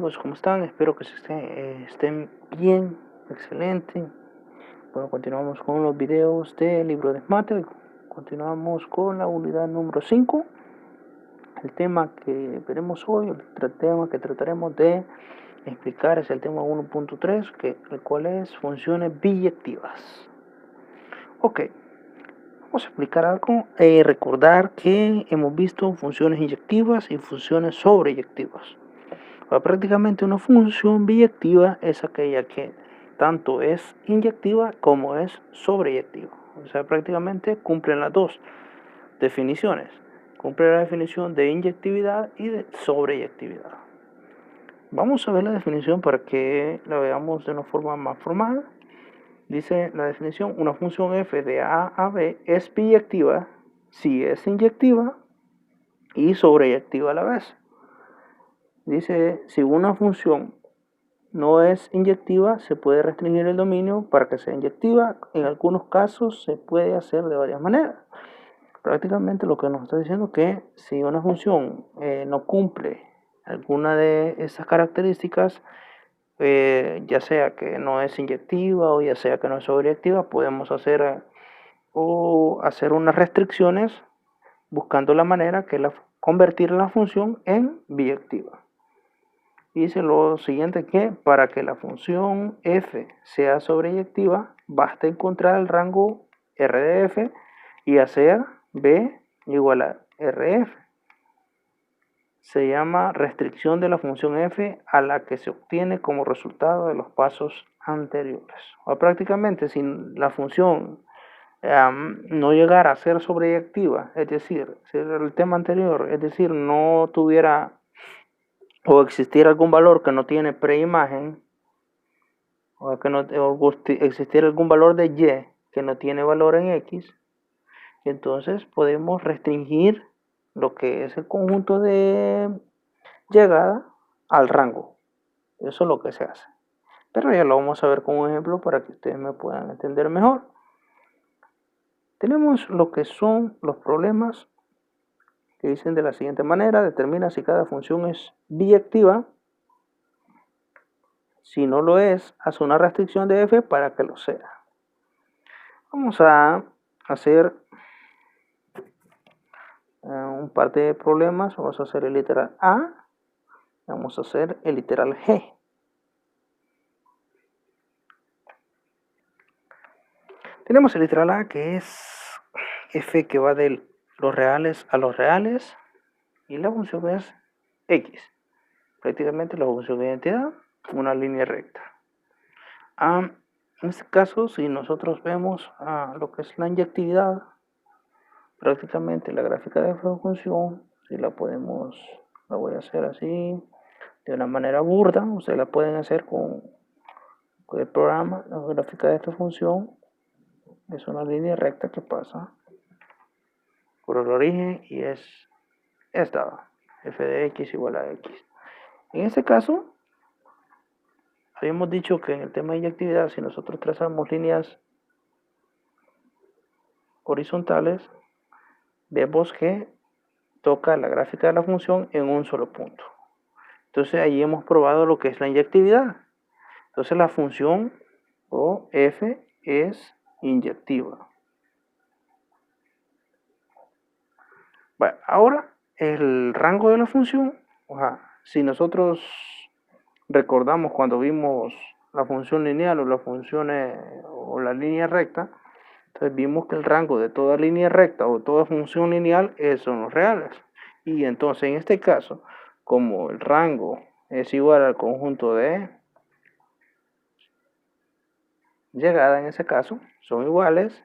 amigos, ¿cómo están? Espero que estén bien, excelente. Bueno, continuamos con los videos del libro de mate. Continuamos con la unidad número 5. El tema que veremos hoy, el tema que trataremos de explicar es el tema 1.3, el cual es funciones biyectivas. Ok, vamos a explicar algo. Recordar que hemos visto funciones inyectivas y funciones sobreyectivas. Prácticamente una función biyectiva es aquella que tanto es inyectiva como es sobreyectiva. O sea, prácticamente cumplen las dos definiciones. Cumple la definición de inyectividad y de sobreyectividad. Vamos a ver la definición para que la veamos de una forma más formal. Dice la definición: una función f de a a b es biyectiva si es inyectiva y sobreyectiva a la vez. Dice, si una función no es inyectiva, se puede restringir el dominio para que sea inyectiva. En algunos casos se puede hacer de varias maneras. Prácticamente lo que nos está diciendo es que si una función no cumple alguna de esas características, ya sea que no es inyectiva o ya sea que no es sobreyectiva, podemos hacer unas restricciones buscando la manera que convertir la función en biyectiva. Dice lo siguiente, que para que la función f sea sobreyectiva, basta encontrar el rango R de f y hacer b igual a Rf. Se llama restricción de la función f a la que se obtiene como resultado de los pasos anteriores. O prácticamente, si la función no llegara a ser sobreyectiva, es decir, si el tema anterior, es decir, no tuviera o existiera algún valor que no tiene preimagen, o existiera algún valor de y que no tiene valor en x, entonces podemos restringir lo que es el conjunto de llegada al rango. Eso es lo que se hace. Pero ya lo vamos a ver con un ejemplo para que ustedes me puedan entender mejor. Tenemos lo que son los problemas que dicen de la siguiente manera: determina si cada función es biyectiva. Si no lo es, hace una restricción de f para que lo sea. Vamos a hacer un par de problemas. Vamos a hacer el literal A. Vamos a hacer el literal G. Tenemos el literal A, que es f que va de los reales a los reales. Y la función es x. Prácticamente la función de identidad, una línea recta. En este caso, si nosotros vemos lo que es la inyectividad, prácticamente la gráfica de esta función, si la voy a hacer así, de una manera burda. Ustedes la pueden hacer con el programa. La gráfica de esta función es una línea recta que pasa por el origen y es esta, f de x igual a x. En este caso, habíamos dicho que en el tema de inyectividad, si nosotros trazamos líneas horizontales, vemos que toca la gráfica de la función en un solo punto. Entonces ahí hemos probado lo que es la inyectividad. Entonces la función o f es inyectiva. Bueno, ahora el rango de la función, si nosotros recordamos cuando vimos la función lineal o la función o la línea recta, entonces vimos que el rango de toda línea recta o toda función lineal son los reales. Y entonces en este caso, como el rango es igual al conjunto de llegada, en ese caso son iguales,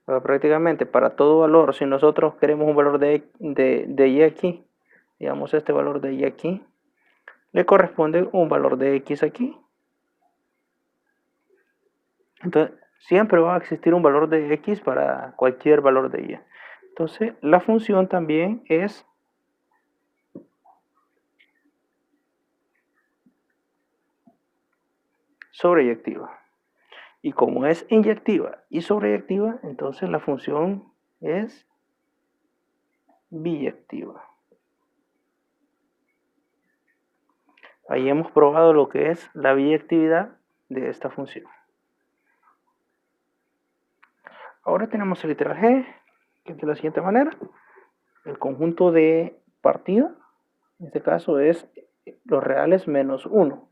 prácticamente para todo valor, si nosotros queremos un valor de y aquí, digamos este valor de y aquí, le corresponde un valor de x aquí. Entonces siempre va a existir un valor de x para cualquier valor de y. Entonces la función también es sobreyectiva. Y como es inyectiva y sobreyectiva, entonces la función es biyectiva. Ahí hemos probado lo que es la biyectividad de esta función. Ahora tenemos el literal g, que es de la siguiente manera. El conjunto de partida, en este caso es los reales menos 1.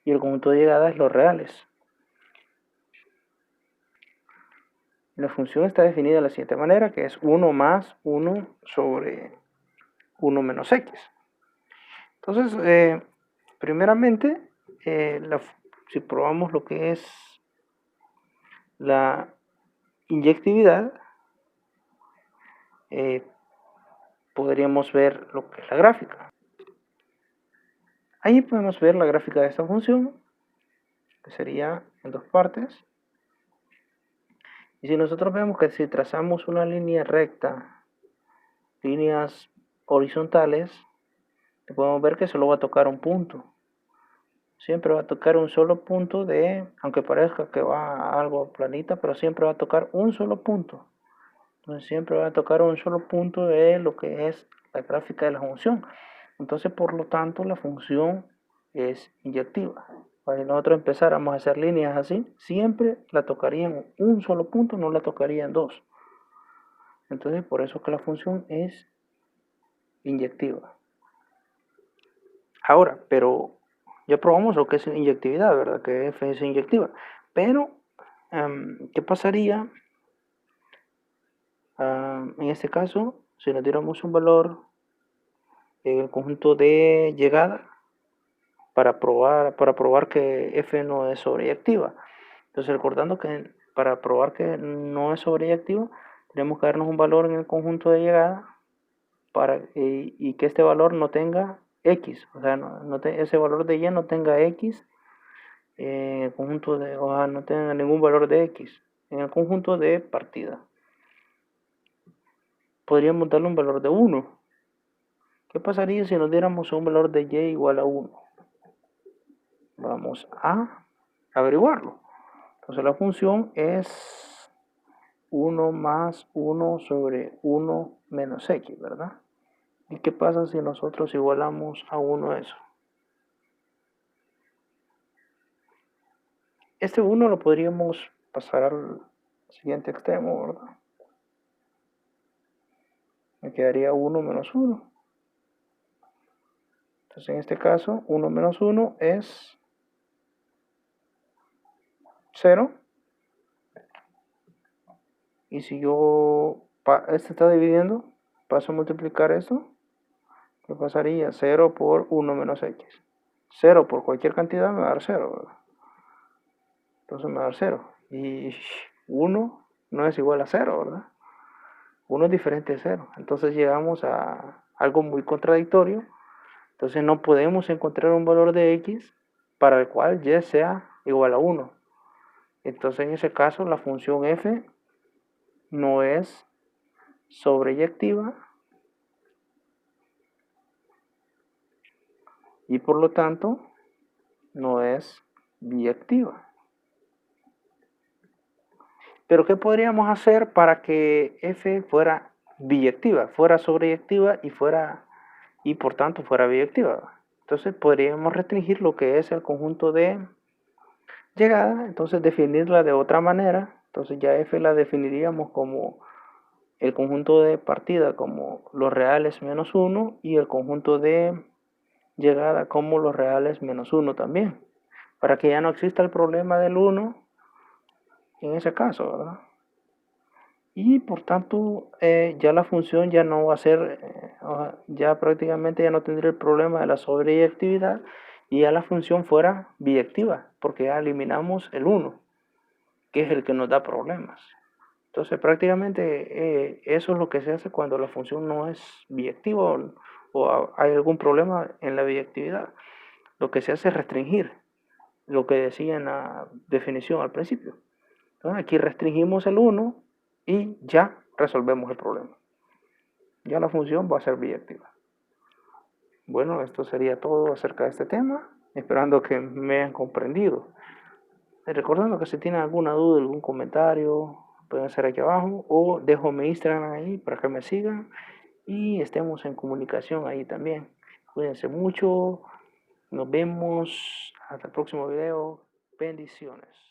Y el conjunto de llegada es los reales. La función está definida de la siguiente manera, que es 1 más 1 sobre 1 menos x. Entonces, primeramente, si probamos lo que es la inyectividad, podríamos ver lo que es la gráfica. Ahí podemos ver la gráfica de esta función, que sería en dos partes. Y si nosotros vemos que si trazamos una línea recta, líneas horizontales, podemos ver que solo va a tocar un punto. Siempre va a tocar un solo punto aunque parezca que va algo planita, pero siempre va a tocar un solo punto. Entonces siempre va a tocar un solo punto de lo que es la gráfica de la función. Entonces, por lo tanto, la función es inyectiva. Si nosotros empezáramos a hacer líneas así, siempre la tocaría en un solo punto, no la tocaría en dos. Entonces, por eso que la función es inyectiva. Ahora, pero ya probamos lo que es inyectividad, ¿verdad? Que f es inyectiva. Pero, ¿qué pasaría en este caso si nos diéramos un valor en el conjunto de llegada para probar que f no es sobreyectiva? Entonces, recordando que para probar que no es sobreyectiva, tenemos que darnos un valor en el conjunto de llegada y que este valor no tenga x, o sea, ese valor de y no tenga x en el conjunto no tenga ningún valor de x en el conjunto de partida. Podríamos darle un valor de 1. ¿Qué pasaría si nos diéramos un valor de y igual a 1? Vamos a averiguarlo. Entonces la función es 1 más 1 sobre 1 menos x, ¿verdad? ¿Y qué pasa si nosotros igualamos a 1 eso? Este 1 lo podríamos pasar al siguiente extremo, ¿verdad? Me quedaría 1 menos 1. Entonces en este caso 1 menos 1 es 0. Y si yo, este está dividiendo, paso a multiplicar esto, ¿qué pasaría? 0 por 1 menos x. 0 por cualquier cantidad me va a dar 0, ¿verdad? Entonces me va a dar 0. Y 1 no es igual a 0, ¿verdad? 1 es diferente de 0. Entonces llegamos a algo muy contradictorio. Entonces no podemos encontrar un valor de x para el cual y sea igual a 1. Entonces en ese caso la función f no es sobreyectiva y por lo tanto no es biyectiva. Pero ¿qué podríamos hacer para que f fuera biyectiva, fuera sobreyectiva y por tanto fuera biyectiva? Entonces podríamos restringir lo que es el conjunto de llegada, entonces definirla de otra manera. Entonces ya f la definiríamos como el conjunto de partida como los reales menos 1 y el conjunto de llegada como los reales menos 1 también, para que ya no exista el problema del 1 en ese caso, ¿verdad? Y por tanto ya la función ya no va a ser, ya prácticamente ya no tendría el problema de la sobreyectividad y ya la función fuera biyectiva, porque ya eliminamos el 1, que es el que nos da problemas. Entonces prácticamente eso es lo que se hace cuando la función no es biyectiva o hay algún problema en la biyectividad. Lo que se hace es restringir lo que decía en la definición al principio. Entonces aquí restringimos el 1 y ya resolvemos el problema. Ya la función va a ser biyectiva. Bueno, esto sería todo acerca de este tema, esperando que me hayan comprendido. Recordando que si tienen alguna duda, algún comentario, pueden hacer aquí abajo o dejo mi Instagram ahí para que me sigan y estemos en comunicación ahí también. Cuídense mucho. Nos vemos hasta el próximo video. Bendiciones.